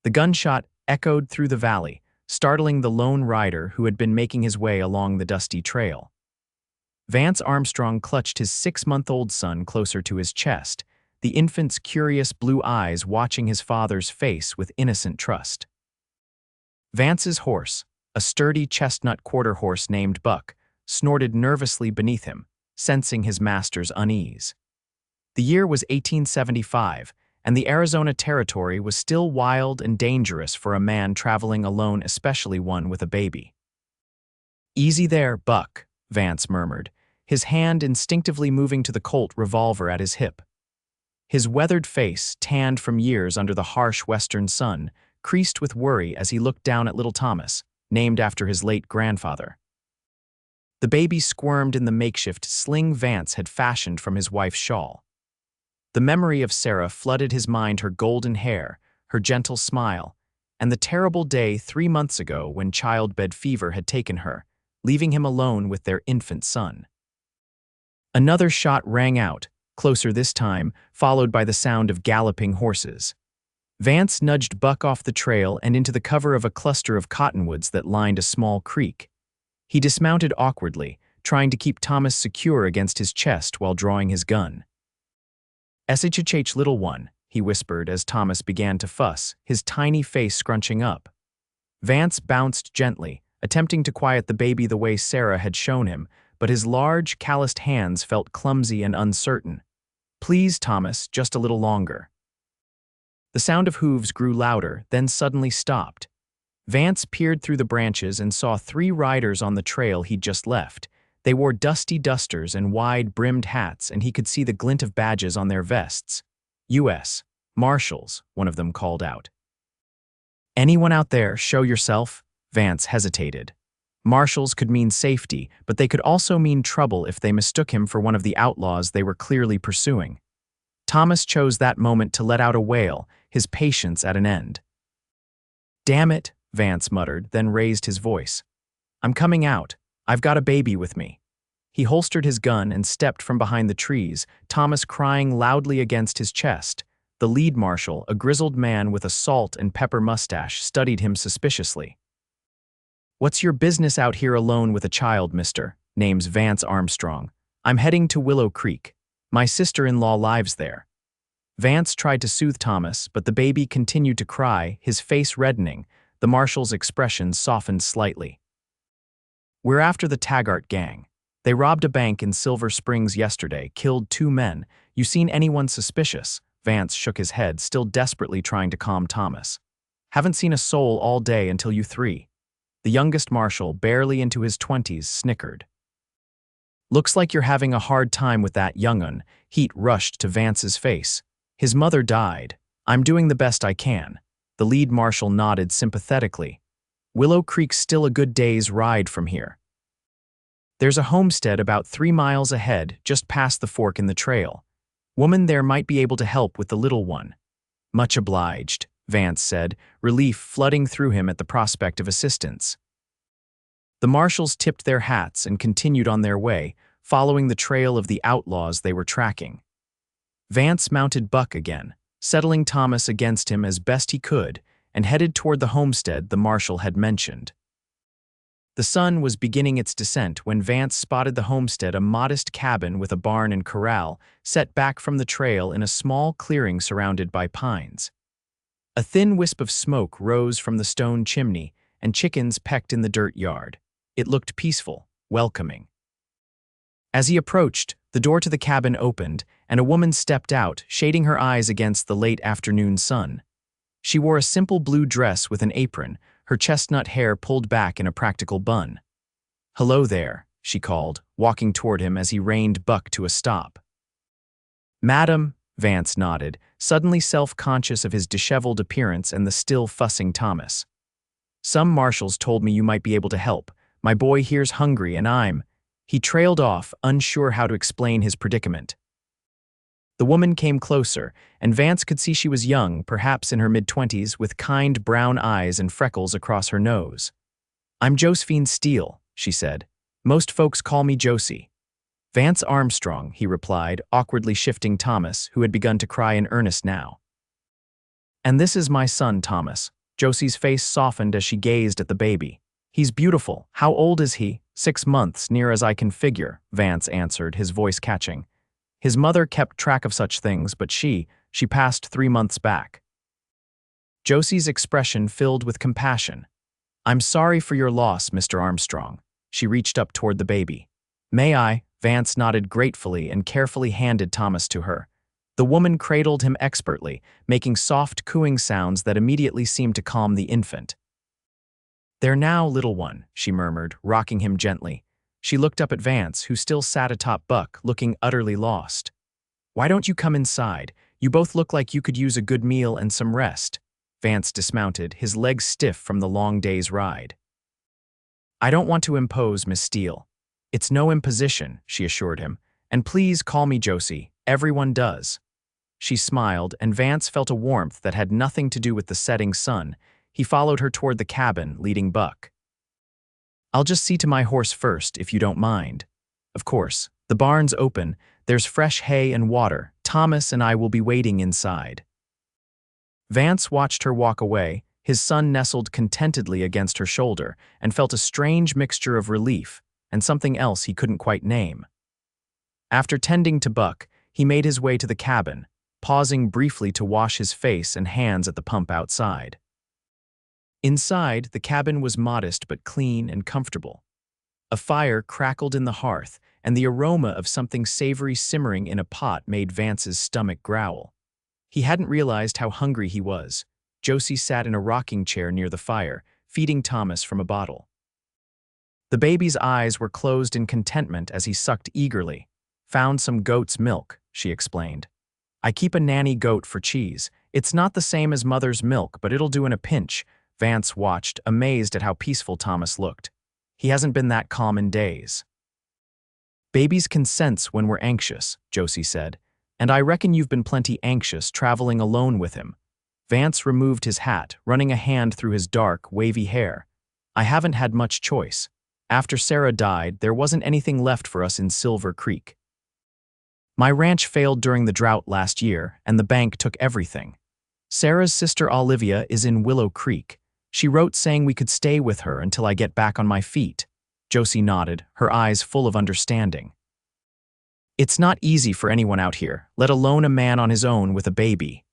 The gunshot echoed through the valley, startling the lone rider who had been making his way along the dusty trail. Vance Armstrong clutched his 6-month-old son closer to his chest, the infant's curious blue eyes watching his father's face with innocent trust. Vance's horse, a sturdy chestnut quarter horse named Buck, snorted nervously beneath him, sensing his master's unease. The year was 1875, and the Arizona Territory was still wild and dangerous for a man traveling alone, especially one with a baby. "Easy there, Buck," Vance murmured, his hand instinctively moving to the Colt revolver at his hip. His weathered face, tanned from years under the harsh western sun, creased with worry as he looked down at little Thomas, named after his late grandfather. The baby squirmed in the makeshift sling Vance had fashioned from his wife's shawl. The memory of Sarah flooded his mind, her golden hair, her gentle smile, and the terrible day 3 months ago when childbed fever had taken her, leaving him alone with their infant son. Another shot rang out, closer this time, followed by the sound of galloping horses. Vance nudged Buck off the trail and into the cover of a cluster of cottonwoods that lined a small creek. He dismounted awkwardly, trying to keep Thomas secure against his chest while drawing his gun. "SHH, little one," he whispered as Thomas began to fuss, his tiny face scrunching up. Vance bounced gently, attempting to quiet the baby the way Sarah had shown him, but his large, calloused hands felt clumsy and uncertain. "Please, Thomas, just a little longer." The sound of hooves grew louder, then suddenly stopped. Vance peered through the branches and saw 3 riders on the trail he'd just left. They wore dusty dusters and wide-brimmed hats, and he could see the glint of badges on their vests. U.S. Marshals, one of them called out. "Anyone out there, show yourself?" Vance hesitated. Marshals could mean safety, but they could also mean trouble if they mistook him for one of the outlaws they were clearly pursuing. Thomas chose that moment to let out a wail, his patience at an end. "Damn it," Vance muttered, then raised his voice. "I'm coming out. I've got a baby with me." He holstered his gun and stepped from behind the trees, Thomas crying loudly against his chest. The lead marshal, a grizzled man with a salt and pepper mustache, studied him suspiciously. "What's your business out here alone with a child, mister?" Name's Vance Armstrong. "I'm heading to Willow Creek. My sister-in-law lives there." Vance tried to soothe Thomas, but the baby continued to cry, his face reddening. The marshal's expression softened slightly. "We're after the Taggart gang. They robbed a bank in Silver Springs yesterday, killed 2 men. You seen anyone suspicious?" Vance shook his head, still desperately trying to calm Thomas. "Haven't seen a soul all day until you 3. The youngest marshal, barely into his 20s, snickered. "Looks like you're having a hard time with that young'un." Heat rushed to Vance's face. "His mother died. I'm doing the best I can." The lead marshal nodded sympathetically. "Willow Creek's still a good day's ride from here. There's a homestead about 3 miles ahead, just past the fork in the trail. Woman there might be able to help with the little one." "Much obliged," Vance said, relief flooding through him at the prospect of assistance. The marshals tipped their hats and continued on their way, following the trail of the outlaws they were tracking. Vance mounted Buck again, settling Thomas against him as best he could, and headed toward the homestead the marshal had mentioned. The sun was beginning its descent when Vance spotted the homestead, a modest cabin with a barn and corral, set back from the trail in a small clearing surrounded by pines. A thin wisp of smoke rose from the stone chimney, and chickens pecked in the dirt yard. It looked peaceful, welcoming. As he approached, the door to the cabin opened, and a woman stepped out, shading her eyes against the late afternoon sun. She wore a simple blue dress with an apron, her chestnut hair pulled back in a practical bun. "Hello there," she called, walking toward him as he reined Buck to a stop. "Madam," Vance nodded, suddenly self-conscious of his disheveled appearance and the still fussing Thomas. "Some marshals told me you might be able to help. My boy here's hungry and I'm—" He trailed off, unsure how to explain his predicament. The woman came closer, and Vance could see she was young, perhaps in her mid-20s, with kind brown eyes and freckles across her nose. "I'm Josephine Steele," she said. "Most folks call me Josie." "Vance Armstrong," he replied, awkwardly shifting Thomas, who had begun to cry in earnest now. And this is my son, Thomas. Josie's face softened as she gazed at the baby. He's beautiful. How old is he? 6 months, near as I can figure, Vance answered, his voice catching. His mother kept track of such things, but she passed 3 months back. Josie's expression filled with compassion. I'm sorry for your loss, Mr. Armstrong. She reached up toward the baby. May I? Vance nodded gratefully and carefully handed Thomas to her. The woman cradled him expertly, making soft cooing sounds that immediately seemed to calm the infant. There now, little one, she murmured, rocking him gently. She looked up at Vance, who still sat atop Buck, looking utterly lost. Why don't you come inside? You both look like you could use a good meal and some rest. Vance dismounted, his legs stiff from the long day's ride. I don't want to impose, Miss Steele. It's no imposition, she assured him. And please call me Josie. Everyone does. She smiled, and Vance felt a warmth that had nothing to do with the setting sun. He followed her toward the cabin, leading Buck. I'll just see to my horse first, if you don't mind. Of course, the barn's open. There's fresh hay and water. Thomas and I will be waiting inside. Vance watched her walk away, his son nestled contentedly against her shoulder, and felt a strange mixture of relief and something else he couldn't quite name. After tending to Buck, he made his way to the cabin, pausing briefly to wash his face and hands at the pump outside. Inside, the cabin was modest but clean and comfortable. A fire crackled in the hearth, and the aroma of something savory simmering in a pot made Vance's stomach growl. He hadn't realized how hungry he was. Josie sat in a rocking chair near the fire, feeding Thomas from a bottle. The baby's eyes were closed in contentment as he sucked eagerly. Found some goat's milk, she explained. I keep a nanny goat for cheese. It's not the same as mother's milk, but it'll do in a pinch. Vance watched, amazed at how peaceful Thomas looked. He hasn't been that calm in days. Babies can sense when we're anxious, Josie said, and I reckon you've been plenty anxious traveling alone with him. Vance removed his hat, running a hand through his dark, wavy hair. I haven't had much choice. After Sarah died, there wasn't anything left for us in Silver Creek. My ranch failed during the drought last year, and the bank took everything. Sarah's sister Olivia is in Willow Creek. She wrote saying we could stay with her until I get back on my feet. Josie nodded, her eyes full of understanding. It's not easy for anyone out here, let alone a man on his own with a baby.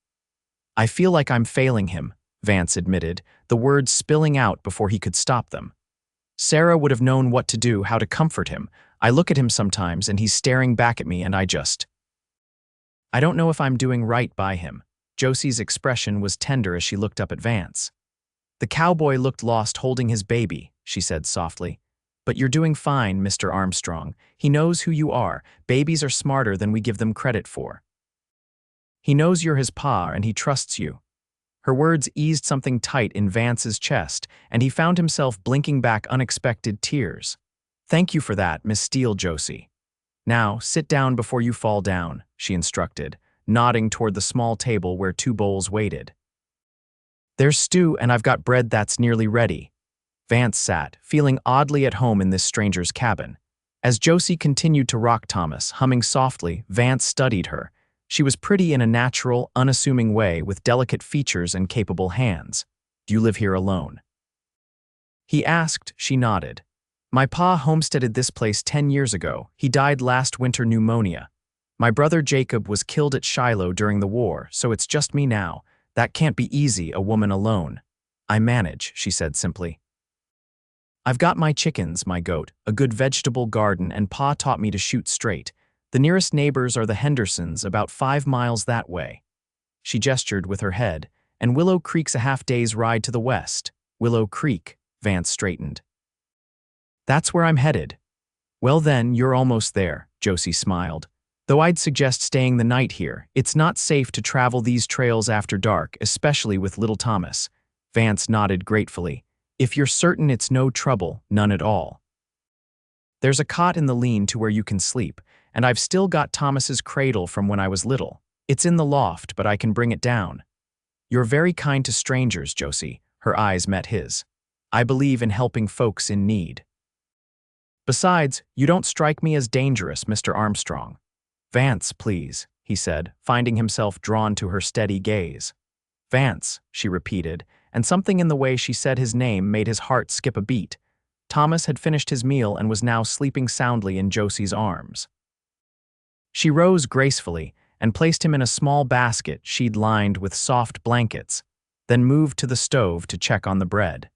I feel like I'm failing him, Vance admitted, the words spilling out before he could stop them. Sarah would have known what to do, how to comfort him. I look at him sometimes and he's staring back at me and I don't know if I'm doing right by him. Josie's expression was tender as she looked up at Vance. The cowboy looked lost holding his baby, she said softly. But you're doing fine, Mr. Armstrong. He knows who you are. Babies are smarter than we give them credit for. He knows you're his pa and he trusts you. Her words eased something tight in Vance's chest, and he found himself blinking back unexpected tears. Thank you for that, Miss Steele, Josie. Now, sit down before you fall down, she instructed, nodding toward the small table where 2 bowls waited. There's stew and I've got bread that's nearly ready. Vance sat, feeling oddly at home in this stranger's cabin. As Josie continued to rock Thomas, humming softly, Vance studied her. She was pretty in a natural, unassuming way with delicate features and capable hands. Do you live here alone? He asked. She nodded. My pa homesteaded this place 10 years ago. He died last winter pneumonia. My brother Jacob was killed at Shiloh during the war, so it's just me now. That can't be easy, a woman alone. I manage, she said simply. I've got my chickens, my goat, a good vegetable garden, and pa taught me to shoot straight. The nearest neighbors are the Hendersons, about 5 miles that way. She gestured with her head, and Willow Creek's a half-day's ride to the west. Willow Creek, Vance straightened. That's where I'm headed. Well then, you're almost there, Josie smiled. Though I'd suggest staying the night here. It's not safe to travel these trails after dark, especially with little Thomas. Vance nodded gratefully. If you're certain it's no trouble, none at all. There's a cot in the lean-to where you can sleep, and I've still got Thomas's cradle from when I was little. It's in the loft, but I can bring it down. You're very kind to strangers, Josie. Her eyes met his. I believe in helping folks in need. Besides, you don't strike me as dangerous, Mr. Armstrong. Vance, please, he said, finding himself drawn to her steady gaze. Vance, she repeated, and something in the way she said his name made his heart skip a beat. Thomas had finished his meal and was now sleeping soundly in Josie's arms. She rose gracefully and placed him in a small basket she'd lined with soft blankets, then moved to the stove to check on the bread.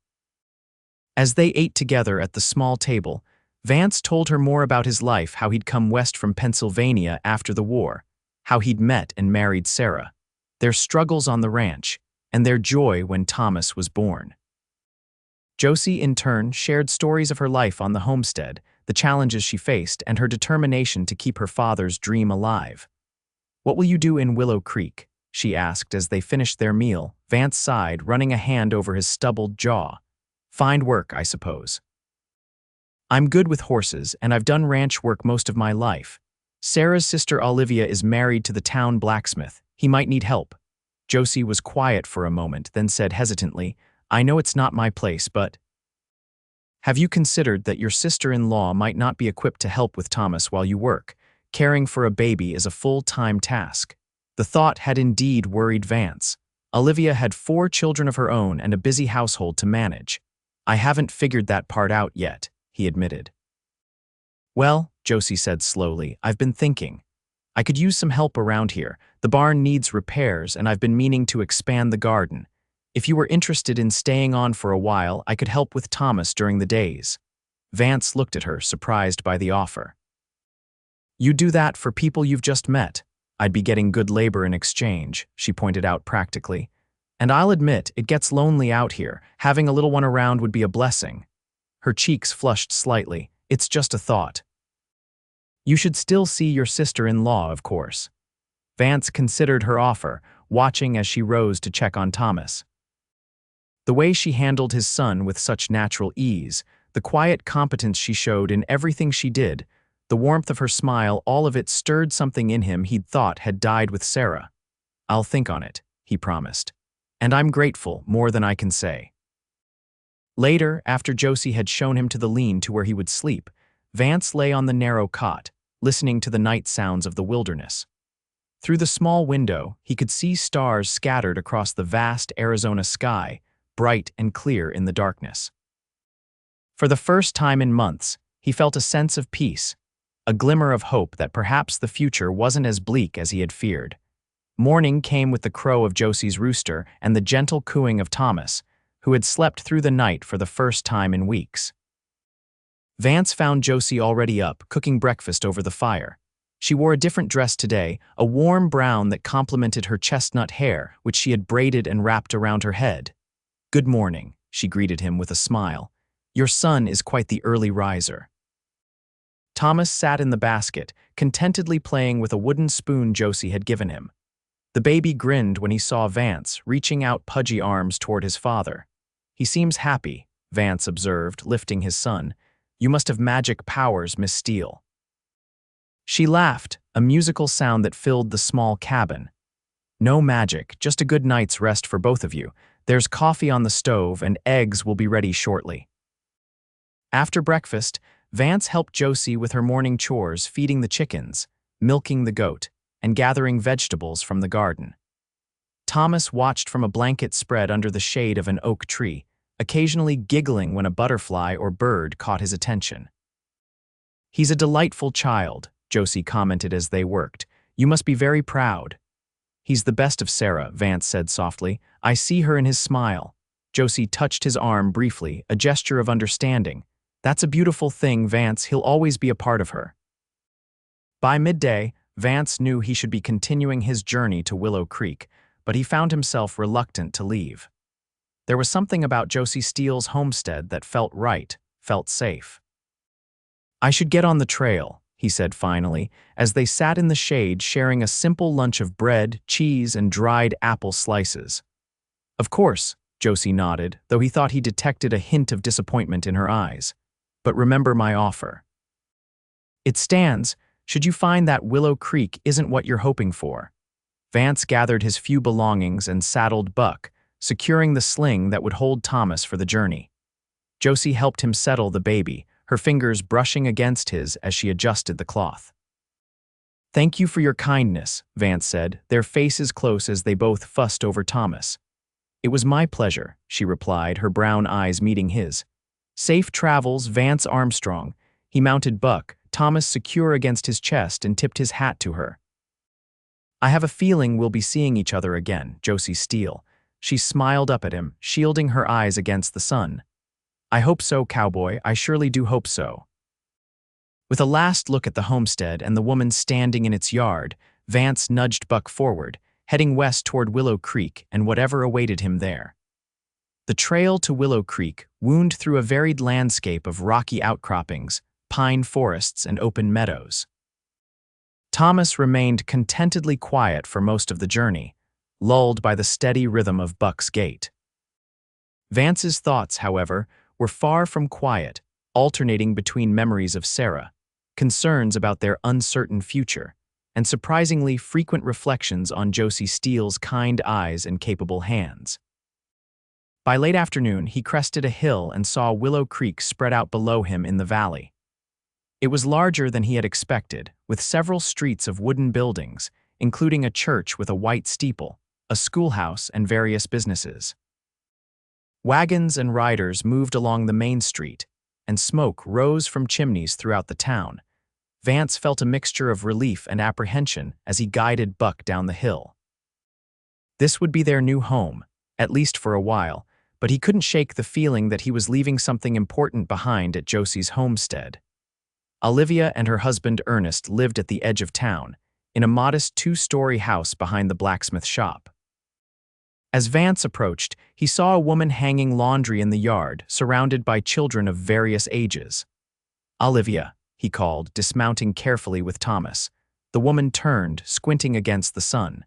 As they ate together at the small table, Vance told her more about his life, how he'd come west from Pennsylvania after the war, how he'd met and married Sarah, their struggles on the ranch, and their joy when Thomas was born. Josie, in turn, shared stories of her life on the homestead, the challenges she faced, and her determination to keep her father's dream alive. "What will you do in Willow Creek?" she asked as they finished their meal. Vance sighed, running a hand over his stubbled jaw. "Find work, I suppose. I'm good with horses, and I've done ranch work most of my life. Sarah's sister Olivia is married to the town blacksmith. He might need help." Josie was quiet for a moment, then said hesitantly, "I know it's not my place, but have you considered that your sister-in-law might not be equipped to help with Thomas while you work? Caring for a baby is a full-time task." The thought had indeed worried Vance. Olivia had 4 children of her own and a busy household to manage. "I haven't figured that part out yet," he admitted. "Well," Josie said slowly, "I've been thinking. I could use some help around here. The barn needs repairs, and I've been meaning to expand the garden. If you were interested in staying on for a while, I could help with Thomas during the days." Vance looked at her, surprised by the offer. "You do that for people you've just met. I'd be getting good labor in exchange," she pointed out practically. "And I'll admit, it gets lonely out here. Having a little one around would be a blessing." Her cheeks flushed slightly. "It's just a thought." "You should still see your sister-in-law, of course." Vance considered her offer, watching as she rose to check on Thomas. The way she handled his son with such natural ease, the quiet competence she showed in everything she did, the warmth of her smile, all of it stirred something in him he'd thought had died with Sarah. "I'll think on it," he promised. "And I'm grateful, more than I can say." Later, after Josie had shown him to the lean-to where he would sleep, Vance lay on the narrow cot, listening to the night sounds of the wilderness. Through the small window, he could see stars scattered across the vast Arizona sky, bright and clear in the darkness. For the first time in months, he felt a sense of peace, a glimmer of hope that perhaps the future wasn't as bleak as he had feared. Morning came with the crow of Josie's rooster and the gentle cooing of Thomas, who had slept through the night for the first time in weeks. Vance found Josie already up, cooking breakfast over the fire. She wore a different dress today, a warm brown that complemented her chestnut hair, which she had braided and wrapped around her head. "Good morning," she greeted him with a smile. "Your son is quite the early riser." Thomas sat in the basket, contentedly playing with a wooden spoon Josie had given him. The baby grinned when he saw Vance, reaching out pudgy arms toward his father. "He seems happy," Vance observed, lifting his son. "You must have magic powers, Miss Steele." She laughed, a musical sound that filled the small cabin. "No magic, just a good night's rest for both of you. There's coffee on the stove and eggs will be ready shortly." After breakfast, Vance helped Josie with her morning chores, feeding the chickens, milking the goat, and gathering vegetables from the garden. Thomas watched from a blanket spread under the shade of an oak tree, occasionally giggling when a butterfly or bird caught his attention. "He's a delightful child," Josie commented as they worked. "You must be very proud." "He's the best of Sarah," Vance said softly. "I see her in his smile." Josie touched his arm briefly, a gesture of understanding. "That's a beautiful thing, Vance. He'll always be a part of her." By midday, Vance knew he should be continuing his journey to Willow Creek, but he found himself reluctant to leave. There was something about Josie Steele's homestead that felt right, felt safe. "I should get on the trail," he said finally, as they sat in the shade sharing a simple lunch of bread, cheese, and dried apple slices. "Of course," Josie nodded, though he thought he detected a hint of disappointment in her eyes. "But remember my offer." "It stands, should you find that Willow Creek isn't what you're hoping for." Vance gathered his few belongings and saddled Buck, securing the sling that would hold Thomas for the journey. Josie helped him settle the baby, her fingers brushing against his as she adjusted the cloth. "Thank you for your kindness," Vance said, their faces close as they both fussed over Thomas. "It was my pleasure," she replied, her brown eyes meeting his. "Safe travels, Vance Armstrong." He mounted Buck, Thomas secure against his chest, and tipped his hat to her. "I have a feeling we'll be seeing each other again, Josie Steele." She smiled up at him, shielding her eyes against the sun. "I hope so, Cowboy, I surely do hope so." With a last look at the homestead and the woman standing in its yard, Vance nudged Buck forward, heading west toward Willow Creek and whatever awaited him there. The trail to Willow Creek wound through a varied landscape of rocky outcroppings, pine forests, and open meadows. Thomas remained contentedly quiet for most of the journey, lulled by the steady rhythm of Buck's gait. Vance's thoughts, however, were far from quiet, alternating between memories of Sarah, concerns about their uncertain future, and surprisingly frequent reflections on Josie Steele's kind eyes and capable hands. By late afternoon, he crested a hill and saw Willow Creek spread out below him in the valley. It was larger than he had expected, with several streets of wooden buildings, including a church with a white steeple, a schoolhouse, and various businesses. Wagons and riders moved along the main street, and smoke rose from chimneys throughout the town. Vance felt a mixture of relief and apprehension as he guided Buck down the hill. This would be their new home, at least for a while, but he couldn't shake the feeling that he was leaving something important behind at Josie's homestead. Olivia and her husband Ernest lived at the edge of town, in a modest two-story house behind the blacksmith shop. As Vance approached, he saw a woman hanging laundry in the yard, surrounded by children of various ages. "Olivia," he called, dismounting carefully with Thomas. The woman turned, squinting against the sun.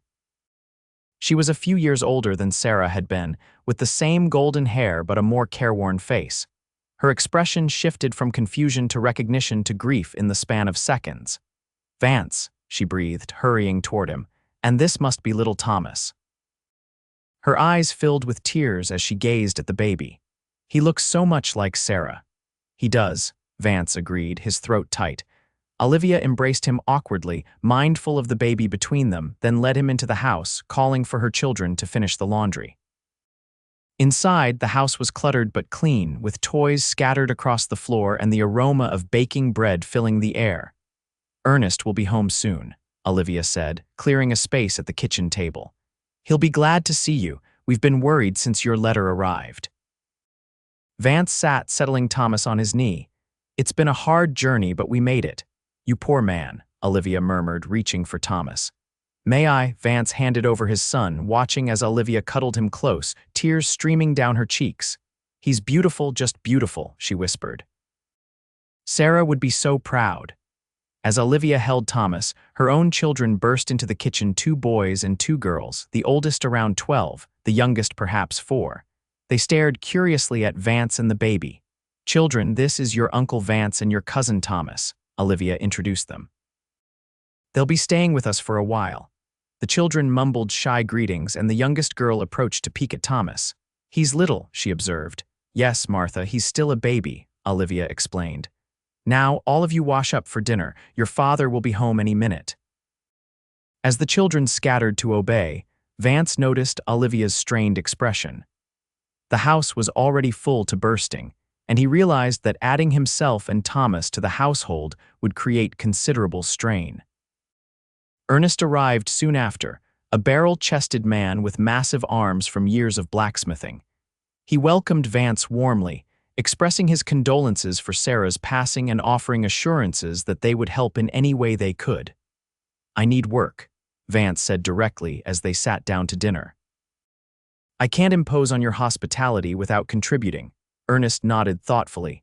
She was a few years older than Sarah had been, with the same golden hair but a more careworn face. Her expression shifted from confusion to recognition to grief in the span of seconds. "Vance," she breathed, hurrying toward him, "and this must be little Thomas." Her eyes filled with tears as she gazed at the baby. "He looks so much like Sarah." "He does," Vance agreed, his throat tight. Olivia embraced him awkwardly, mindful of the baby between them, then led him into the house, calling for her children to finish the laundry. Inside, the house was cluttered but clean, with toys scattered across the floor and the aroma of baking bread filling the air. "Ernest will be home soon," Olivia said, clearing a space at the kitchen table. "He'll be glad to see you. We've been worried since your letter arrived." Vance sat, settling Thomas on his knee. "It's been a hard journey, but we made it." "You poor man," Olivia murmured, reaching for Thomas. "May I?" Vance handed over his son, watching as Olivia cuddled him close, tears streaming down her cheeks. "He's beautiful, just beautiful," she whispered. "Sarah would be so proud." As Olivia held Thomas, her own children burst into the kitchen, 2 boys and 2 girls, the oldest around 12, the youngest perhaps 4. They stared curiously at Vance and the baby. "Children, this is your Uncle Vance and your cousin Thomas," Olivia introduced them. "They'll be staying with us for a while." The children mumbled shy greetings, and the youngest girl approached to peek at Thomas. "He's little," she observed. "Yes, Martha, he's still a baby," Olivia explained. "Now, all of you wash up for dinner. Your father will be home any minute." As the children scattered to obey, Vance noticed Olivia's strained expression. The house was already full to bursting, and he realized that adding himself and Thomas to the household would create considerable strain. Ernest arrived soon after, a barrel-chested man with massive arms from years of blacksmithing. He welcomed Vance warmly, expressing his condolences for Sarah's passing and offering assurances that they would help in any way they could. "I need work," Vance said directly as they sat down to dinner. "I can't impose on your hospitality without contributing," Ernest nodded thoughtfully.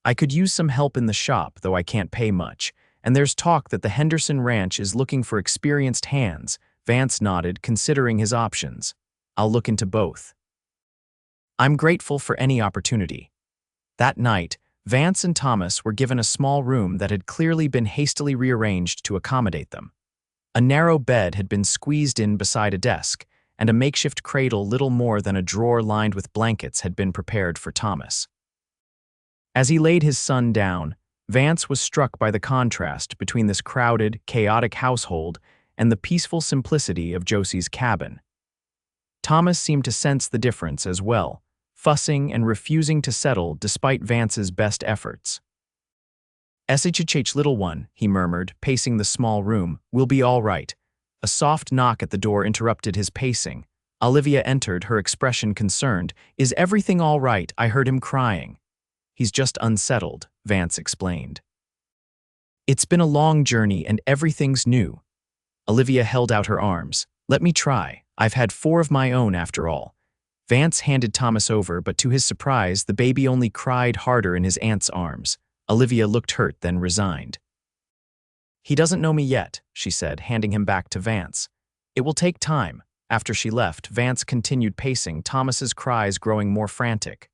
"I could use some help in the shop, though I can't pay much. And there's talk that the Henderson Ranch is looking for experienced hands." Vance nodded, considering his options. "I'll look into both." "I'm grateful for any opportunity." That night, Vance and Thomas were given a small room that had clearly been hastily rearranged to accommodate them. A narrow bed had been squeezed in beside a desk, and a makeshift cradle little more than a drawer lined with blankets had been prepared for Thomas. As he laid his son down, Vance was struck by the contrast between this crowded, chaotic household and the peaceful simplicity of Josie's cabin. Thomas seemed to sense the difference as well, fussing and refusing to settle despite Vance's best efforts. "SHH, little one," he murmured, pacing the small room. "We'll be all right." A soft knock at the door interrupted his pacing. Olivia entered, her expression concerned. "Is everything all right? I heard him crying." "He's just unsettled," Vance explained. "It's been a long journey and everything's new." Olivia held out her arms. "Let me try. I've had 4 of my own after all." Vance handed Thomas over, but to his surprise, the baby only cried harder in his aunt's arms. Olivia looked hurt, then resigned. "He doesn't know me yet," she said, handing him back to Vance. "It will take time." After she left, Vance continued pacing, Thomas's cries growing more frantic.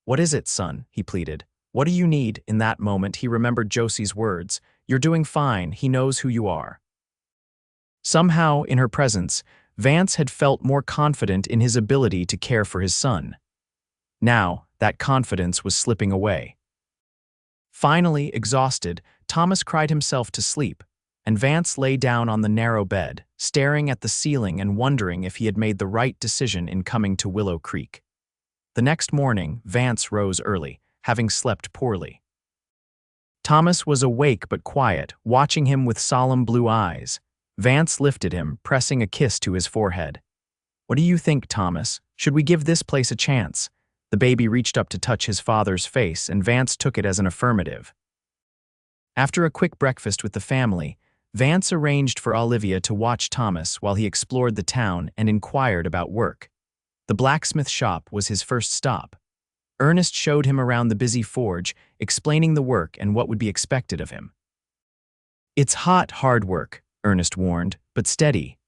"What is it, son?" he pleaded. "What do you need?" In that moment, he remembered Josie's words. "You're doing fine. He knows who you are." Somehow, in her presence, Vance had felt more confident in his ability to care for his son. Now, that confidence was slipping away. Finally, exhausted, Thomas cried himself to sleep, and Vance lay down on the narrow bed, staring at the ceiling and wondering if he had made the right decision in coming to Willow Creek. The next morning, Vance rose early, having slept poorly. Thomas was awake but quiet, watching him with solemn blue eyes. Vance lifted him, pressing a kiss to his forehead. "What do you think, Thomas? Should we give this place a chance?" The baby reached up to touch his father's face, and Vance took it as an affirmative. After a quick breakfast with the family, Vance arranged for Olivia to watch Thomas while he explored the town and inquired about work. The blacksmith shop was his first stop. Ernest showed him around the busy forge, explaining the work and what would be expected of him. "It's hot, hard work," Ernest warned, "but steady."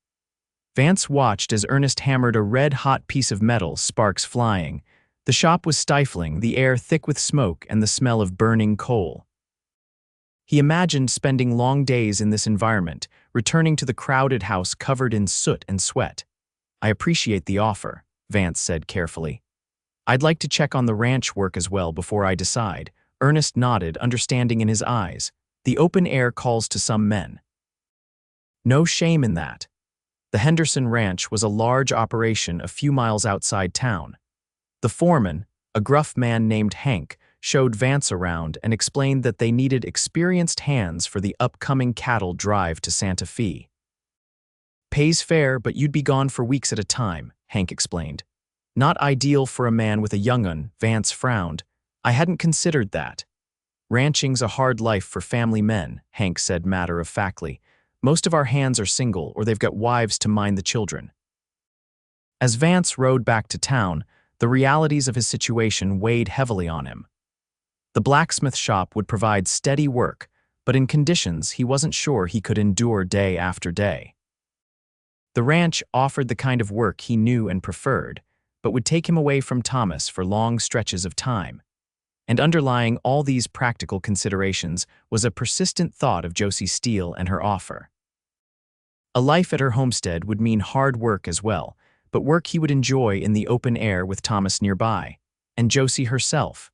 Vance watched as Ernest hammered a red-hot piece of metal, sparks flying. The shop was stifling, the air thick with smoke and the smell of burning coal. He imagined spending long days in this environment, returning to the crowded house covered in soot and sweat. "I appreciate the offer," Vance said carefully. "I'd like to check on the ranch work as well before I decide." Ernest nodded, understanding in his eyes. "The open air calls to some men." No shame in that. The Henderson Ranch was a large operation a few miles outside town. The foreman, a gruff man named Hank, showed Vance around and explained that they needed experienced hands for the upcoming cattle drive to Santa Fe. "Pays fair, but you'd be gone for weeks at a time," Hank explained. "Not ideal for a man with a young'un," Vance frowned. "I hadn't considered that." "Ranching's a hard life for family men," Hank said matter-of-factly. "Most of our hands are single or they've got wives to mind the children." As Vance rode back to town, the realities of his situation weighed heavily on him. The blacksmith shop would provide steady work, but in conditions he wasn't sure he could endure day after day. The ranch offered the kind of work he knew and preferred, but would take him away from Thomas for long stretches of time. And underlying all these practical considerations was a persistent thought of Josie Steele and her offer. A life at her homestead would mean hard work as well, but work he would enjoy in the open air with Thomas nearby, and Josie herself.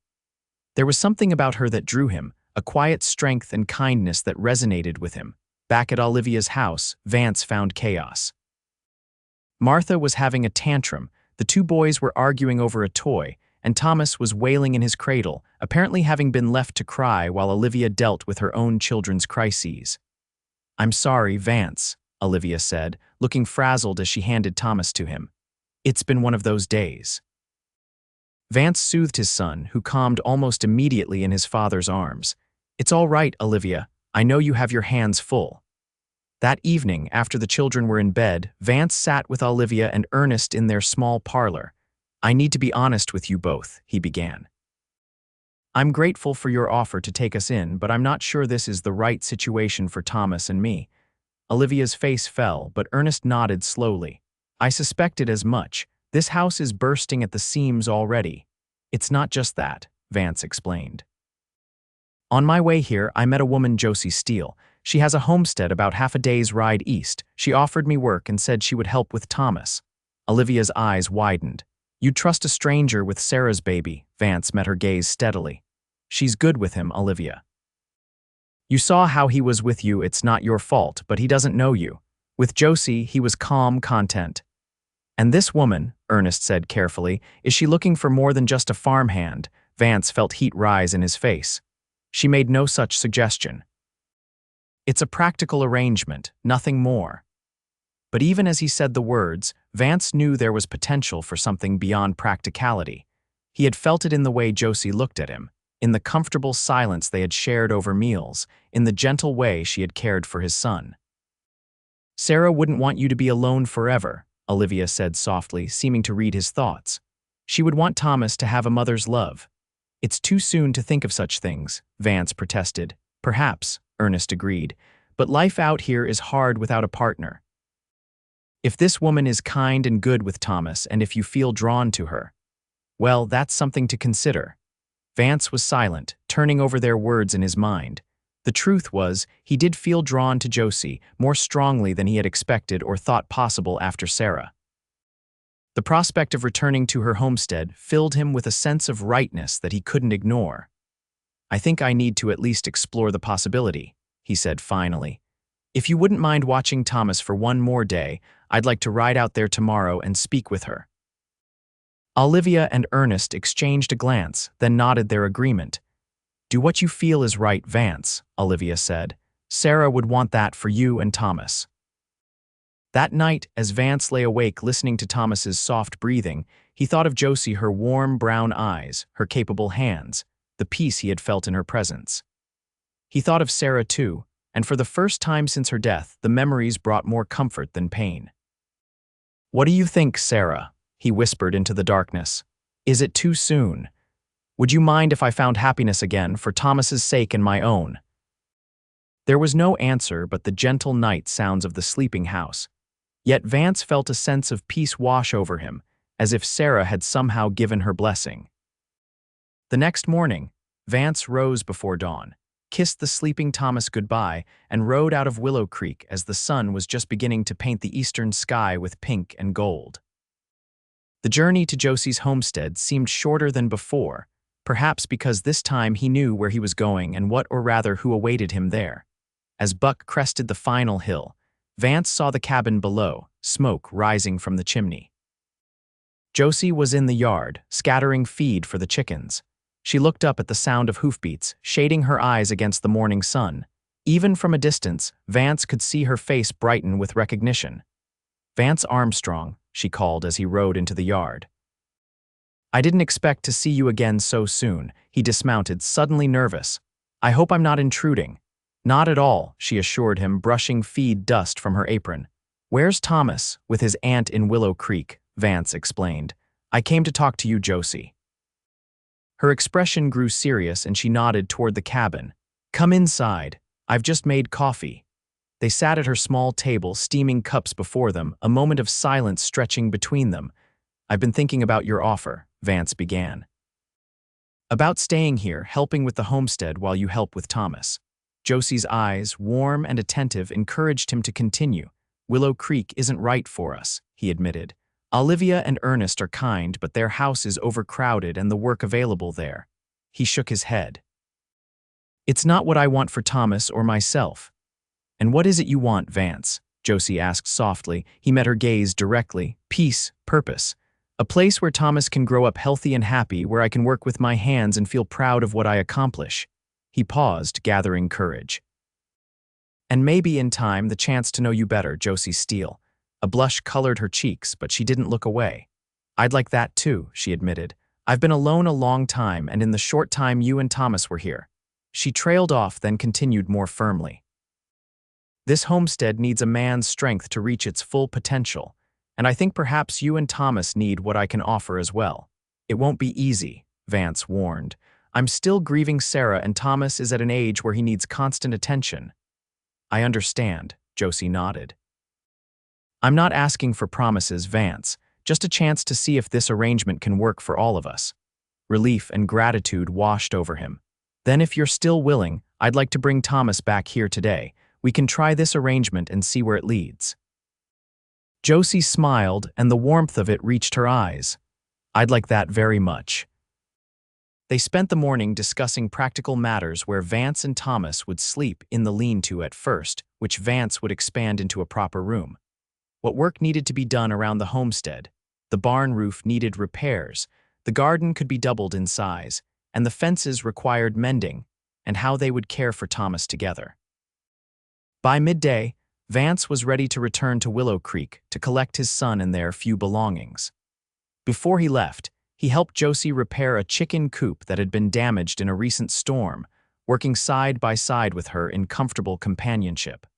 There was something about her that drew him, a quiet strength and kindness that resonated with him. Back at Olivia's house, Vance found chaos. Martha was having a tantrum, the 2 boys were arguing over a toy, and Thomas was wailing in his cradle, apparently having been left to cry while Olivia dealt with her own children's crises. "I'm sorry, Vance," Olivia said, looking frazzled as she handed Thomas to him. "It's been one of those days." Vance soothed his son, who calmed almost immediately in his father's arms. "It's all right, Olivia. I know you have your hands full." That evening, after the children were in bed, Vance sat with Olivia and Ernest in their small parlor. "I need to be honest with you both," he began. "I'm grateful for your offer to take us in, but I'm not sure this is the right situation for Thomas and me." Olivia's face fell, but Ernest nodded slowly. "I suspected as much. This house is bursting at the seams already." "It's not just that," Vance explained. "On my way here, I met a woman, Josie Steele. She has a homestead about half a day's ride east. She offered me work and said she would help with Thomas." Olivia's eyes widened. "You'd trust a stranger with Sarah's baby?" Vance met her gaze steadily. "She's good with him, Olivia. You saw how he was with you. It's not your fault, but he doesn't know you. With Josie, he was calm, content." And this woman, Ernest said carefully, is she looking for more than just a farmhand? Vance felt heat rise in his face. She made no such suggestion. It's a practical arrangement, nothing more. But even as he said the words, Vance knew there was potential for something beyond practicality. He had felt it in the way Josie looked at him, in the comfortable silence they had shared over meals, in the gentle way she had cared for his son. Sarah wouldn't want you to be alone forever, Olivia said softly, seeming to read his thoughts. She would want Thomas to have a mother's love. It's too soon to think of such things, Vance protested. Perhaps, Ernest agreed, but life out here is hard without a partner. If this woman is kind and good with Thomas and if you feel drawn to her, well, that's something to consider. Vance was silent, turning over their words in his mind. The truth was, he did feel drawn to Josie more strongly than he had expected or thought possible after Sarah. The prospect of returning to her homestead filled him with a sense of rightness that he couldn't ignore. I think I need to at least explore the possibility, he said finally. If you wouldn't mind watching Thomas for one more day, I'd like to ride out there tomorrow and speak with her. Olivia and Ernest exchanged a glance, then nodded their agreement. Do what you feel is right, Vance, Olivia said. Sarah would want that for you and Thomas. That night, as Vance lay awake listening to Thomas's soft breathing, he thought of Josie, her warm brown eyes, her capable hands, the peace he had felt in her presence. He thought of Sarah too, and for the first time since her death, the memories brought more comfort than pain. What do you think, Sarah? He whispered into the darkness. Is it too soon? Would you mind if I found happiness again, for Thomas's sake and my own? There was no answer but the gentle night sounds of the sleeping house. Yet Vance felt a sense of peace wash over him, as if Sarah had somehow given her blessing. The next morning, Vance rose before dawn, kissed the sleeping Thomas goodbye, and rode out of Willow Creek as the sun was just beginning to paint the eastern sky with pink and gold. The journey to Josie's homestead seemed shorter than before, perhaps because this time he knew where he was going and what, or rather who, awaited him there. As Buck crested the final hill, Vance saw the cabin below, smoke rising from the chimney. Josie was in the yard, scattering feed for the chickens. She looked up at the sound of hoofbeats, shading her eyes against the morning sun. Even from a distance, Vance could see her face brighten with recognition. Vance Armstrong, she called as he rode into the yard. I didn't expect to see you again so soon, he dismounted, suddenly nervous. I hope I'm not intruding. Not at all, she assured him, brushing feed dust from her apron. Where's Thomas, with his aunt in Willow Creek? Vance explained. I came to talk to you, Josie. Her expression grew serious and she nodded toward the cabin. Come inside. I've just made coffee. They sat at her small table, steaming cups before them, a moment of silence stretching between them. I've been thinking about your offer, Vance began. About staying here, helping with the homestead while you help with Thomas. Josie's eyes, warm and attentive, encouraged him to continue. Willow Creek isn't right for us, he admitted. Olivia and Ernest are kind, but their house is overcrowded and the work available there. He shook his head. It's not what I want for Thomas or myself. And what is it you want, Vance? Josie asked softly. He met her gaze directly. Peace, purpose. A place where Thomas can grow up healthy and happy, where I can work with my hands and feel proud of what I accomplish. He paused, gathering courage. And maybe in time, the chance to know you better, Josie Steele. A blush colored her cheeks, but she didn't look away. I'd like that too, she admitted. I've been alone a long time, and in the short time you and Thomas were here. She trailed off, then continued more firmly. This homestead needs a man's strength to reach its full potential, and I think perhaps you and Thomas need what I can offer as well. It won't be easy, Vance warned. I'm still grieving Sarah, and Thomas is at an age where he needs constant attention. I understand, Josie nodded. I'm not asking for promises, Vance, just a chance to see if this arrangement can work for all of us. Relief and gratitude washed over him. Then if you're still willing, I'd like to bring Thomas back here today. We can try this arrangement and see where it leads. Josie smiled, and the warmth of it reached her eyes. I'd like that very much. They spent the morning discussing practical matters, where Vance and Thomas would sleep in the lean-to at first, which Vance would expand into a proper room. what work needed to be done around the homestead. The barn roof needed repairs, the garden could be doubled in size, and the fences required mending, and how they would care for Thomas together. By midday, Vance was ready to return to Willow Creek to collect his son and their few belongings. Before he left, he helped Josie repair a chicken coop that had been damaged in a recent storm, working side by side with her in comfortable companionship.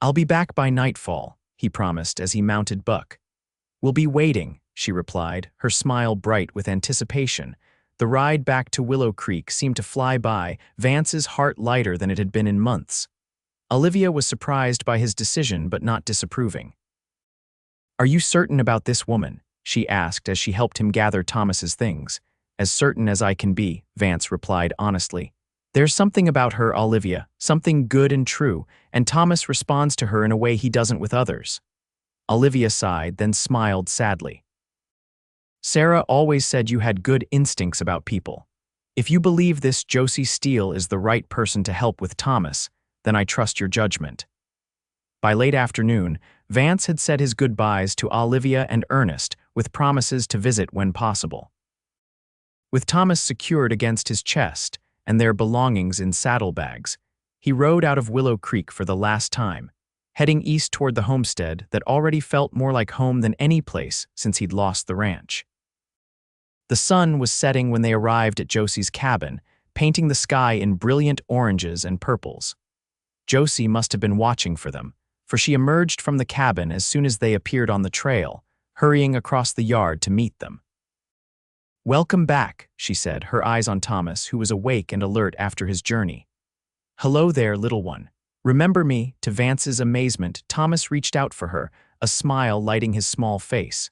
"I'll be back by nightfall," he promised as he mounted Buck. "We'll be waiting," she replied, her smile bright with anticipation. The ride back to Willow Creek seemed to fly by, Vance's heart lighter than it had been in months. Olivia was surprised by his decision but not disapproving. "Are you certain about this woman?" she asked as she helped him gather Thomas's things. "As certain as I can be," Vance replied honestly. "There's something about her, Olivia, something good and true, and Thomas responds to her in a way he doesn't with others." Olivia sighed, then smiled sadly. "Sarah always said you had good instincts about people. If you believe this Josie Steele is the right person to help with Thomas, then I trust your judgment." By late afternoon, Vance had said his goodbyes to Olivia and Ernest with promises to visit when possible. With Thomas secured against his chest and their belongings in saddlebags, he rode out of Willow Creek for the last time, heading east toward the homestead that already felt more like home than any place since he'd lost the ranch. The sun was setting when they arrived at Josie's cabin, painting the sky in brilliant oranges and purples. Josie must have been watching for them, for she emerged from the cabin as soon as they appeared on the trail, hurrying across the yard to meet them. "Welcome back," she said, her eyes on Thomas, who was awake and alert after his journey. "Hello there, little one. Remember me?" To Vance's amazement, Thomas reached out for her, a smile lighting his small face.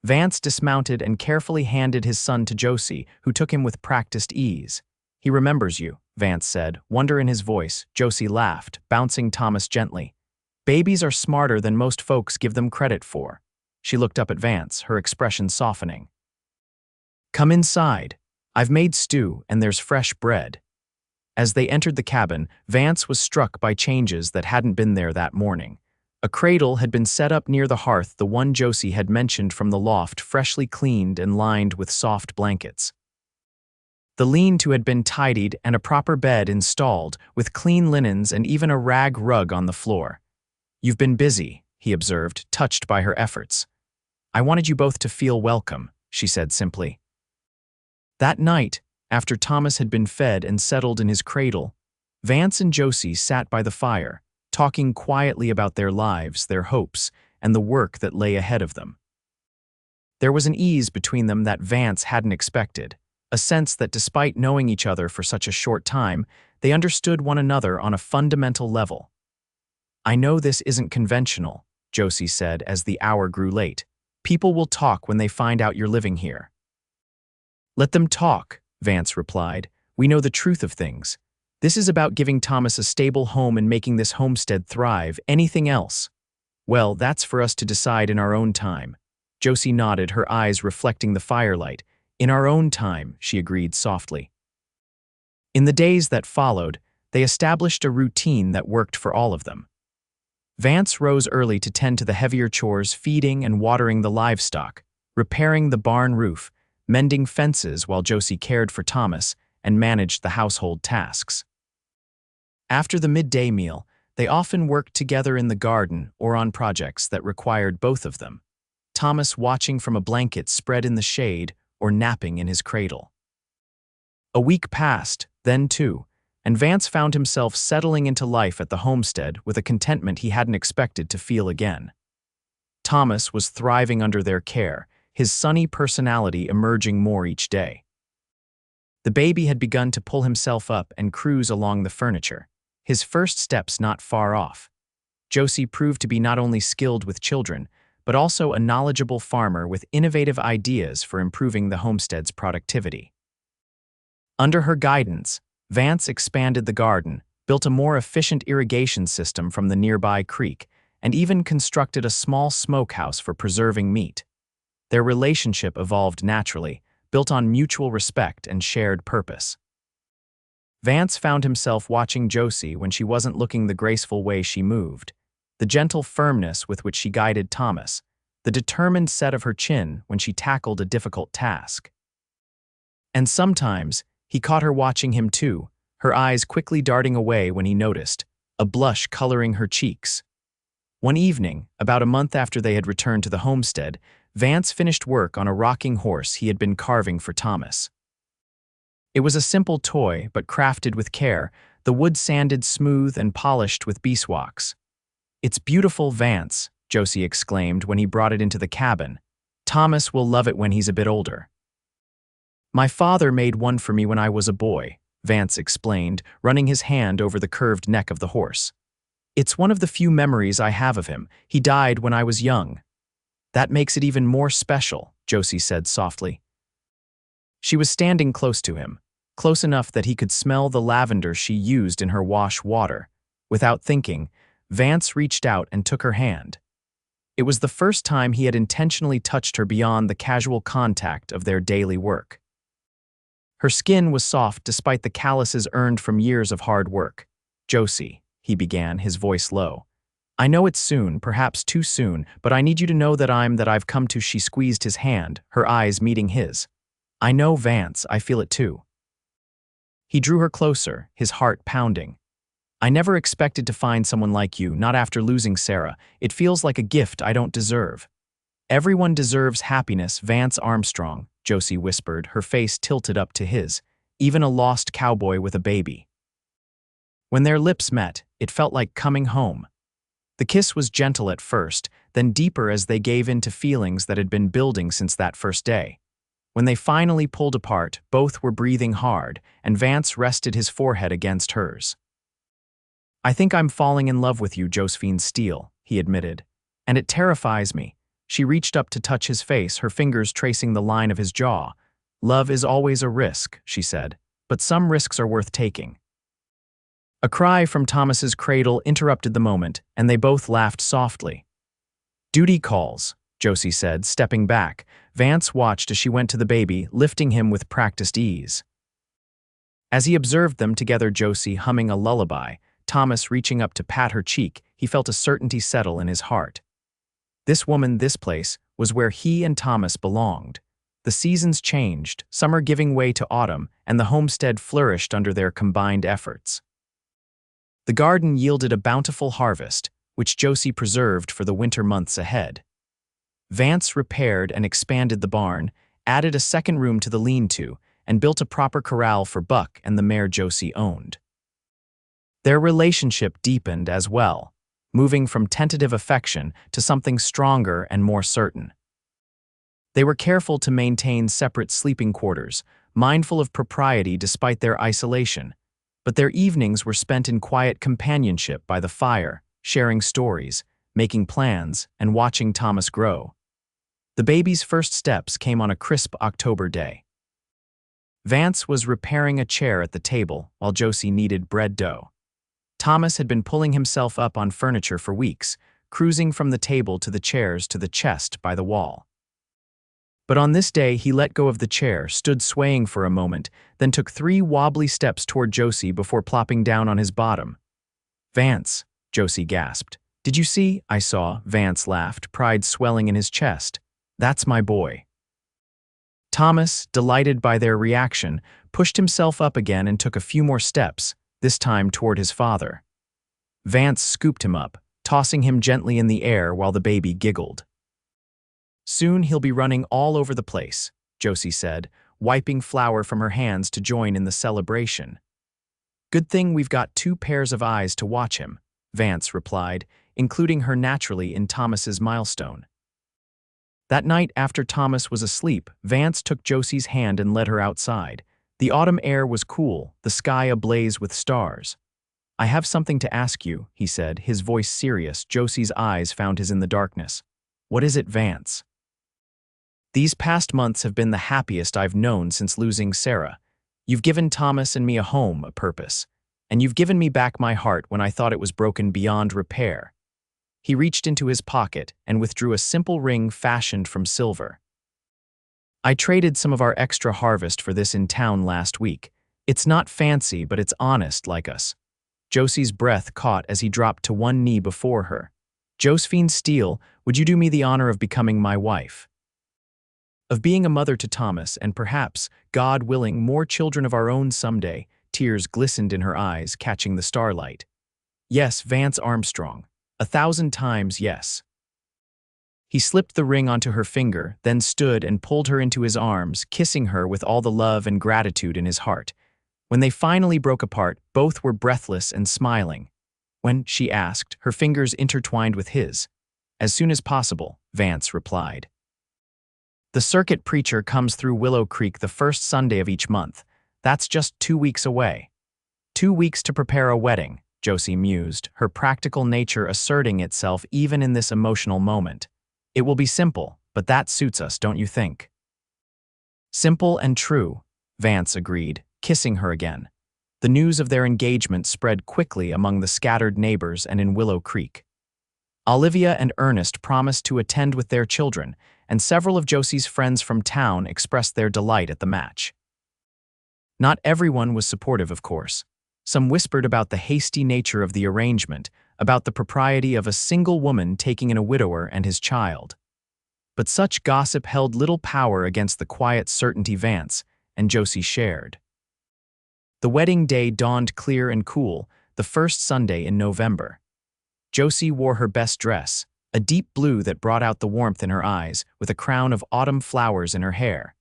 Vance dismounted and carefully handed his son to Josie, who took him with practiced ease. "He remembers you," Vance said, wonder in his voice. Josie laughed, bouncing Thomas gently. "Babies are smarter than most folks give them credit for." She looked up at Vance, her expression softening. "Come inside. I've made stew and there's fresh bread." As they entered the cabin, Vance was struck by changes that hadn't been there that morning. A cradle had been set up near the hearth, the one Josie had mentioned from the loft, freshly cleaned and lined with soft blankets. The lean-to had been tidied and a proper bed installed, with clean linens and even a rag rug on the floor. "You've been busy," he observed, touched by her efforts. "I wanted you both to feel welcome," she said simply. That night, after Thomas had been fed and settled in his cradle, Vance and Josie sat by the fire, talking quietly about their lives, their hopes, and the work that lay ahead of them. There was an ease between them that Vance hadn't expected, a sense that despite knowing each other for such a short time, they understood one another on a fundamental level. "I know this isn't conventional," Josie said as the hour grew late. "People will talk when they find out you're living here." "Let them talk," Vance replied. "We know the truth of things. This is about giving Thomas a stable home and making this homestead thrive. Anything else? Well, that's for us to decide in our own time." Josie nodded, her eyes reflecting the firelight. "In our own time," she agreed softly. In the days that followed, they established a routine that worked for all of them. Vance rose early to tend to the heavier chores, feeding and watering the livestock, repairing the barn roof, mending fences, while Josie cared for Thomas and managed the household tasks. After the midday meal, they often worked together in the garden or on projects that required both of them, Thomas watching from a blanket spread in the shade or napping in his cradle. A week passed, then two, and Vance found himself settling into life at the homestead with a contentment he hadn't expected to feel again. Thomas was thriving under their care, his sunny personality emerging more each day. The baby had begun to pull himself up and cruise along the furniture, his first steps not far off. Josie proved to be not only skilled with children, but also a knowledgeable farmer with innovative ideas for improving the homestead's productivity. Under her guidance, Vance expanded the garden, built a more efficient irrigation system from the nearby creek, and even constructed a small smokehouse for preserving meat. Their relationship evolved naturally, built on mutual respect and shared purpose. Vance found himself watching Josie when she wasn't looking the graceful way she moved. the gentle firmness with which she guided Thomas, the determined set of her chin when she tackled a difficult task. And sometimes, he caught her watching him too, her eyes quickly darting away when he noticed, a blush coloring her cheeks. One evening, about a month after they had returned to the homestead, Vance finished work on a rocking horse he had been carving for Thomas. It was a simple toy, but crafted with care, the wood sanded smooth and polished with beeswax. "It's beautiful, Vance," Josie exclaimed when he brought it into the cabin. "Thomas will love it when he's a bit older." "My father made one for me when I was a boy," Vance explained, running his hand over the curved neck of the horse. "It's one of the few memories I have of him. He died when I was young." "That makes it even more special," Josie said softly. She was standing close to him, close enough that he could smell the lavender she used in her wash water. Without thinking, Vance reached out and took her hand. It was the first time he had intentionally touched her beyond the casual contact of their daily work. Her skin was soft despite the calluses earned from years of hard work. "Josie," he began, his voice low. "I know it's soon, perhaps too soon, but I need you to know that I've come to." She squeezed his hand, her eyes meeting his. "I know, Vance, I feel it too." He drew her closer, his heart pounding. "I never expected to find someone like you, not after losing Sarah. It feels like a gift I don't deserve." "Everyone deserves happiness, Vance Armstrong," Josie whispered, her face tilted up to his. "Even a lost cowboy with a baby." When their lips met, it felt like coming home. The kiss was gentle at first, then deeper as they gave in to feelings that had been building since that first day. When they finally pulled apart, both were breathing hard, and Vance rested his forehead against hers. "I think I'm falling in love with you, Josephine Steele," he admitted. "And it terrifies me." She reached up to touch his face, her fingers tracing the line of his jaw. "Love is always a risk," she said, "but some risks are worth taking." A cry from Thomas's cradle interrupted the moment, and they both laughed softly. "Duty calls," Josie said, stepping back. Vance watched as she went to the baby, lifting him with practiced ease. As he observed them together, Josie humming a lullaby, Thomas reaching up to pat her cheek, he felt a certainty settle in his heart. This woman, this place, was where he and Thomas belonged. The seasons changed, summer giving way to autumn, and the homestead flourished under their combined efforts. The garden yielded a bountiful harvest, which Josie preserved for the winter months ahead. Vance repaired and expanded the barn, added a second room to the lean-to, and built a proper corral for Buck and the mare Josie owned. Their relationship deepened as well, moving from tentative affection to something stronger and more certain. They were careful to maintain separate sleeping quarters, mindful of propriety despite their isolation, but their evenings were spent in quiet companionship by the fire, sharing stories, making plans, and watching Thomas grow. The baby's first steps came on a crisp October day. Vance was repairing a chair at the table while Josie kneaded bread dough. Thomas had been pulling himself up on furniture for weeks, cruising from the table to the chairs to the chest by the wall. But on this day, he let go of the chair, stood swaying for a moment, then took 3 wobbly steps toward Josie before plopping down on his bottom. "Vance," Josie gasped. "Did you see?" "I saw," Vance laughed, pride swelling in his chest. "That's my boy." Thomas, delighted by their reaction, pushed himself up again and took a few more steps, this time toward his father. Vance scooped him up, tossing him gently in the air while the baby giggled. "Soon he'll be running all over the place," Josie said, wiping flour from her hands to join in the celebration. "Good thing we've got 2 pairs of eyes to watch him," Vance replied, including her naturally in Thomas's milestone. That night after Thomas was asleep, Vance took Josie's hand and led her outside. The autumn air was cool, the sky ablaze with stars. "I have something to ask you," he said, his voice serious. Josie's eyes found his in the darkness. "What is it, Vance?" "These past months have been the happiest I've known since losing Sarah. You've given Thomas and me a home, a purpose. And you've given me back my heart when I thought it was broken beyond repair." He reached into his pocket and withdrew a simple ring fashioned from silver. "I traded some of our extra harvest for this in town last week. It's not fancy, but it's honest like us." Josie's breath caught as he dropped to one knee before her. Josephine Steele, would you do me the honor of becoming my wife? Of being a mother to Thomas and perhaps, God willing, more children of our own someday, tears glistened in her eyes, catching the starlight. Yes, Vance Armstrong. 1,000 times yes. He slipped the ring onto her finger, then stood and pulled her into his arms, kissing her with all the love and gratitude in his heart. When they finally broke apart, both were breathless and smiling. When, she asked, her fingers intertwined with his. As soon as possible, Vance replied. The circuit preacher comes through Willow Creek the first Sunday of each month. That's just 2 weeks away. 2 weeks to prepare a wedding, Josie mused, her practical nature asserting itself even in this emotional moment. It will be simple, but that suits us, don't you think? Simple and true, Vance agreed, kissing her again. The news of their engagement spread quickly among the scattered neighbors and in Willow Creek. Olivia and Ernest promised to attend with their children, and several of Josie's friends from town expressed their delight at the match. Not everyone was supportive, of course. Some whispered about the hasty nature of the arrangement, about the propriety of a single woman taking in a widower and his child. But such gossip held little power against the quiet certainty Vance and Josie shared. The wedding day dawned clear and cool, the first Sunday in November. Josie wore her best dress, a deep blue that brought out the warmth in her eyes, with a crown of autumn flowers in her hair.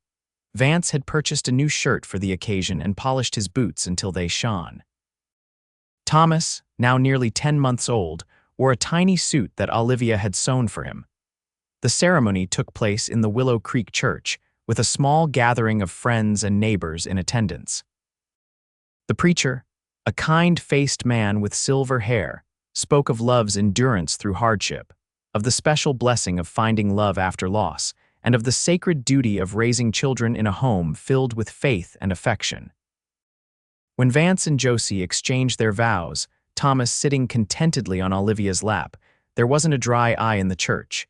Vance had purchased a new shirt for the occasion and polished his boots until they shone. Thomas, now nearly 10 months old, wore a tiny suit that Olivia had sewn for him. The ceremony took place in the Willow Creek Church, with a small gathering of friends and neighbors in attendance. The preacher, a kind-faced man with silver hair, spoke of love's endurance through hardship, of the special blessing of finding love after loss, and of the sacred duty of raising children in a home filled with faith and affection. When Vance and Josie exchanged their vows, Thomas sitting contentedly on Olivia's lap, there wasn't a dry eye in the church.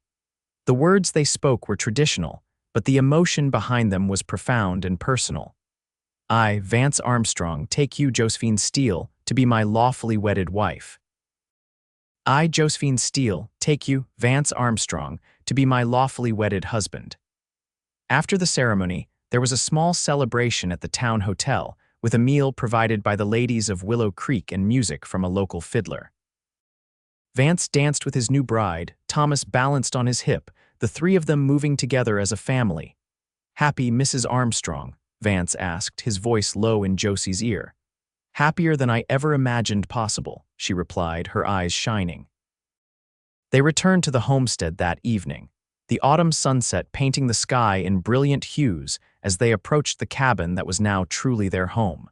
The words they spoke were traditional, but the emotion behind them was profound and personal. I, Vance Armstrong, take you, Josephine Steele, to be my lawfully wedded wife. I, Josephine Steele, take you, Vance Armstrong, to be my lawfully wedded husband. After the ceremony, there was a small celebration at the town hotel, with a meal provided by the ladies of Willow Creek and music from a local fiddler. Vance danced with his new bride, Thomas balanced on his hip, the three of them moving together as a family. Happy, Mrs. Armstrong? Vance asked, his voice low in Josie's ear. Happier than I ever imagined possible, she replied, her eyes shining. They returned to the homestead that evening, the autumn sunset painting the sky in brilliant hues as they approached the cabin that was now truly their home.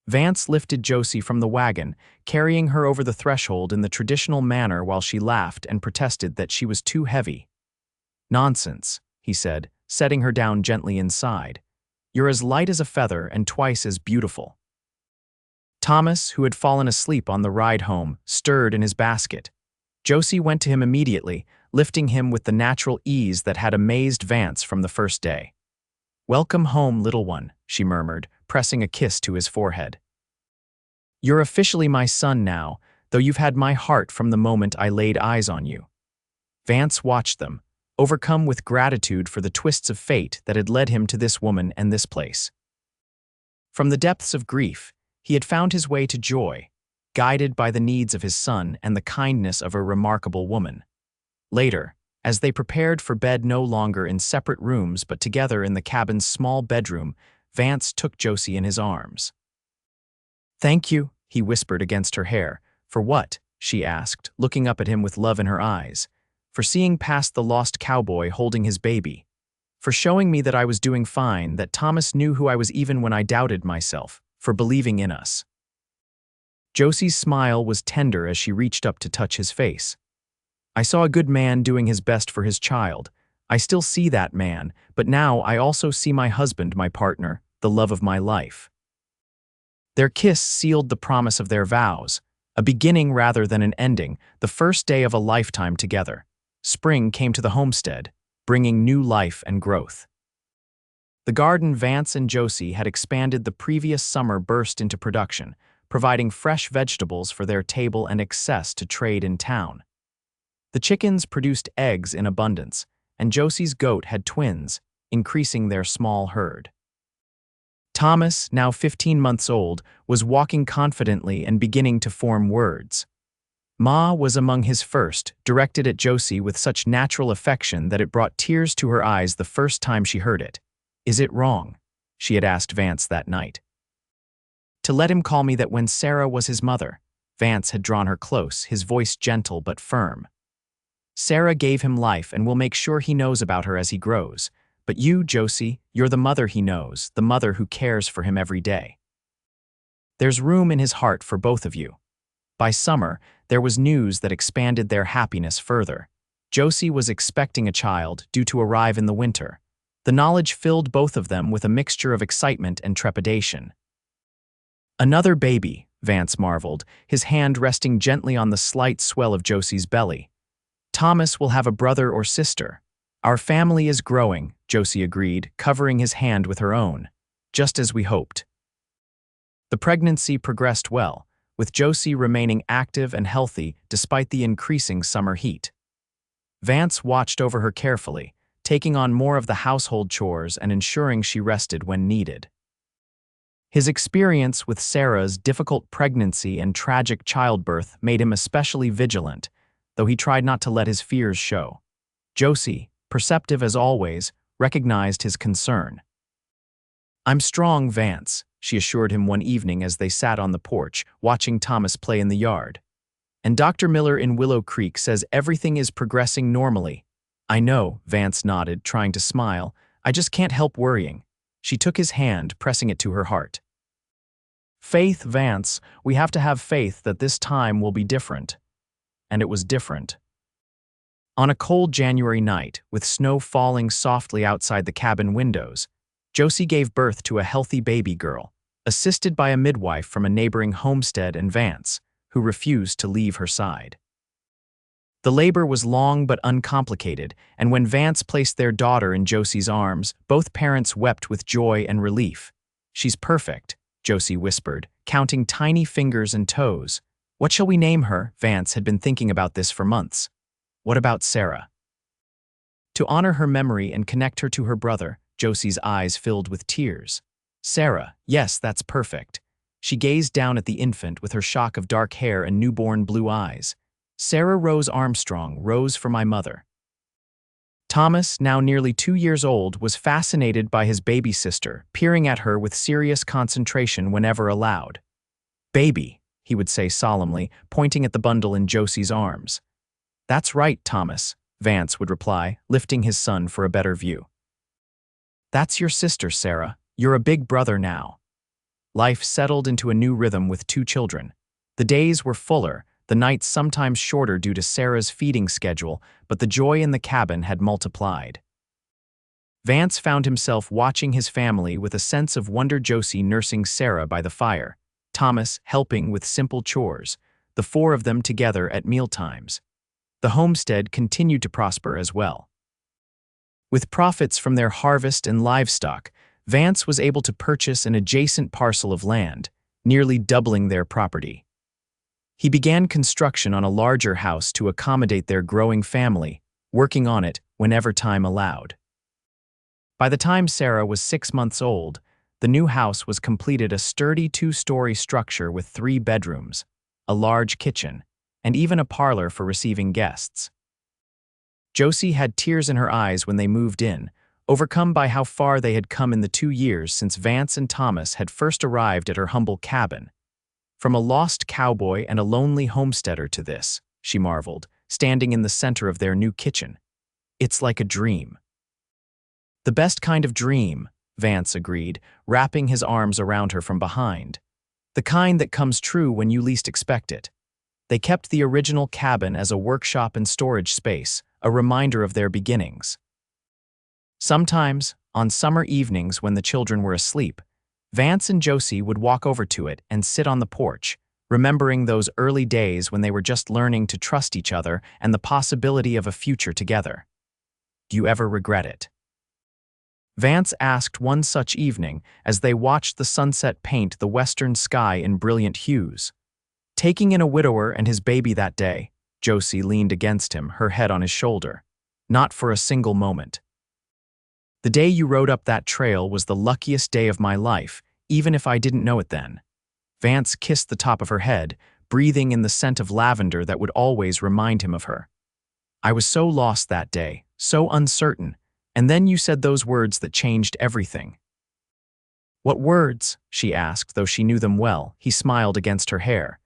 Vance lifted Josie from the wagon, carrying her over the threshold in the traditional manner while she laughed and protested that she was too heavy. Nonsense, he said, setting her down gently inside. You're as light as a feather and twice as beautiful. Thomas, who had fallen asleep on the ride home, stirred in his basket. Josie went to him immediately, lifting him with the natural ease that had amazed Vance from the first day. Welcome home, little one, she murmured, pressing a kiss to his forehead. You're officially my son now, though you've had my heart from the moment I laid eyes on you. Vance watched them, overcome with gratitude for the twists of fate that had led him to this woman and this place. From the depths of grief, he had found his way to joy, guided by the needs of his son and the kindness of a remarkable woman. Later, as they prepared for bed no longer in separate rooms but together in the cabin's small bedroom, Vance took Josie in his arms. Thank you, he whispered against her hair. For what? She asked, looking up at him with love in her eyes. For seeing past the lost cowboy holding his baby. For showing me that I was doing fine, that Thomas knew who I was even when I doubted myself. For believing in us. Josie's smile was tender as she reached up to touch his face. I saw a good man doing his best for his child. I still see that man, but now I also see my husband, my partner, the love of my life. Their kiss sealed the promise of their vows, a beginning rather than an ending, the first day of a lifetime together. Spring came to the homestead, bringing new life and growth. The garden Vance and Josie had expanded the previous summer burst into production, providing fresh vegetables for their table and excess to trade in town. The chickens produced eggs in abundance, and Josie's goat had twins, increasing their small herd. Thomas, now 15 months old, was walking confidently and beginning to form words. Ma was among his first, directed at Josie with such natural affection that it brought tears to her eyes the first time she heard it. "Is it wrong?" she had asked Vance that night. "To let him call me that when Sarah was his mother." Vance had drawn her close, his voice gentle but firm. "Sarah gave him life and we'll make sure he knows about her as he grows. But you, Josie, you're the mother he knows, the mother who cares for him every day. There's room in his heart for both of you." By summer, there was news that expanded their happiness further. Josie was expecting a child, due to arrive in the winter. The knowledge filled both of them with a mixture of excitement and trepidation. "Another baby," Vance marveled, his hand resting gently on the slight swell of Josie's belly. "Thomas will have a brother or sister." "Our family is growing," Josie agreed, covering his hand with her own. "Just as we hoped." The pregnancy progressed well, with Josie remaining active and healthy despite the increasing summer heat. Vance watched over her carefully, taking on more of the household chores and ensuring she rested when needed. His experience with Sarah's difficult pregnancy and tragic childbirth made him especially vigilant, though he tried not to let his fears show. Josie, perceptive as always, recognized his concern. "I'm strong, Vance," she assured him one evening as they sat on the porch, watching Thomas play in the yard. "And Dr. Miller in Willow Creek says everything is progressing normally." "I know," Vance nodded, trying to smile. "I just can't help worrying." She took his hand, pressing it to her heart. "Faith, Vance, we have to have faith that this time will be different." And it was different. On a cold January night, with snow falling softly outside the cabin windows, Josie gave birth to a healthy baby girl, assisted by a midwife from a neighboring homestead and Vance, who refused to leave her side. The labor was long but uncomplicated, and when Vance placed their daughter in Josie's arms, both parents wept with joy and relief. "She's perfect," Josie whispered, counting tiny fingers and toes. "What shall we name her?" Vance had been thinking about this for months. "What about Sarah?" To honor her memory and connect her to her brother, Josie's eyes filled with tears. "Sarah, yes, that's perfect." She gazed down at the infant with her shock of dark hair and newborn blue eyes. "Sarah Rose Armstrong, Rose for my mother." Thomas, now nearly 2 years old, was fascinated by his baby sister, peering at her with serious concentration whenever allowed. "Baby," he would say solemnly, pointing at the bundle in Josie's arms. "That's right, Thomas," Vance would reply, lifting his son for a better view. "That's your sister, Sarah. You're a big brother now." Life settled into a new rhythm with 2 children. The days were fuller, the nights sometimes shorter due to Sarah's feeding schedule, but the joy in the cabin had multiplied. Vance found himself watching his family with a sense of wonder, Josie nursing Sarah by the fire, Thomas helping with simple chores, the 4 of them together at mealtimes. The homestead continued to prosper as well. With profits from their harvest and livestock, Vance was able to purchase an adjacent parcel of land, nearly doubling their property. He began construction on a larger house to accommodate their growing family, working on it whenever time allowed. By the time Sarah was 6 months old, the new house was completed, a sturdy 2-story structure with 3 bedrooms, a large kitchen, and even a parlor for receiving guests. Josie had tears in her eyes when they moved in, overcome by how far they had come in the 2 years since Vance and Thomas had first arrived at her humble cabin. From a lost cowboy and a lonely homesteader to this, she marveled, standing in the center of their new kitchen. "It's like a dream." "The best kind of dream," Vance agreed, wrapping his arms around her from behind. "The kind that comes true when you least expect it." They kept the original cabin as a workshop and storage space, a reminder of their beginnings. Sometimes, on summer evenings when the children were asleep, Vance and Josie would walk over to it and sit on the porch, remembering those early days when they were just learning to trust each other and the possibility of a future together. "Do you ever regret it?" Vance asked one such evening as they watched the sunset paint the western sky in brilliant hues. "Taking in a widower and his baby that day," Josie leaned against him, her head on his shoulder. Not for a single moment. The day you rode up that trail was the luckiest day of my life, even if I didn't know it then. Vance kissed the top of her head, breathing in the scent of lavender that would always remind him of her. I was so lost that day, so uncertain, and then you said those words that changed everything. What words? She asked, though she knew them well. He smiled against her hair.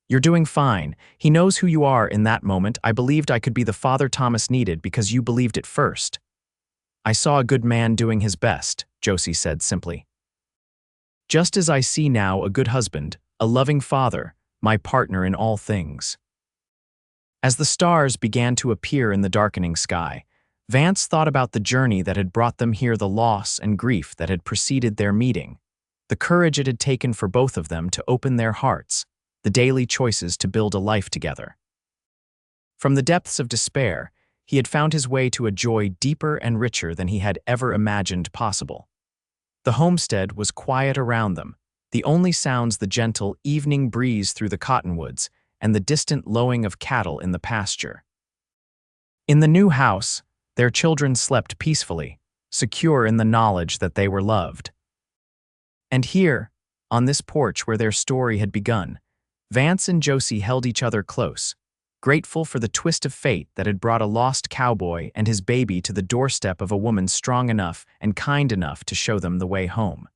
You're doing fine. He knows who you are. In that moment, I believed I could be the father Thomas needed because you believed it first. I saw a good man doing his best, Josie said simply. Just as I see now a good husband, a loving father, my partner in all things. As the stars began to appear in the darkening sky, Vance thought about the journey that had brought them here, the loss and grief that had preceded their meeting, the courage it had taken for both of them to open their hearts, the daily choices to build a life together. From the depths of despair, he had found his way to a joy deeper and richer than he had ever imagined possible. The homestead was quiet around them, the only sounds the gentle evening breeze through the cottonwoods and the distant lowing of cattle in the pasture. In the new house, their children slept peacefully, secure in the knowledge that they were loved. And here, on this porch where their story had begun, Vance and Josie held each other close, grateful for the twist of fate that had brought a lost cowboy and his baby to the doorstep of a woman strong enough and kind enough to show them the way home.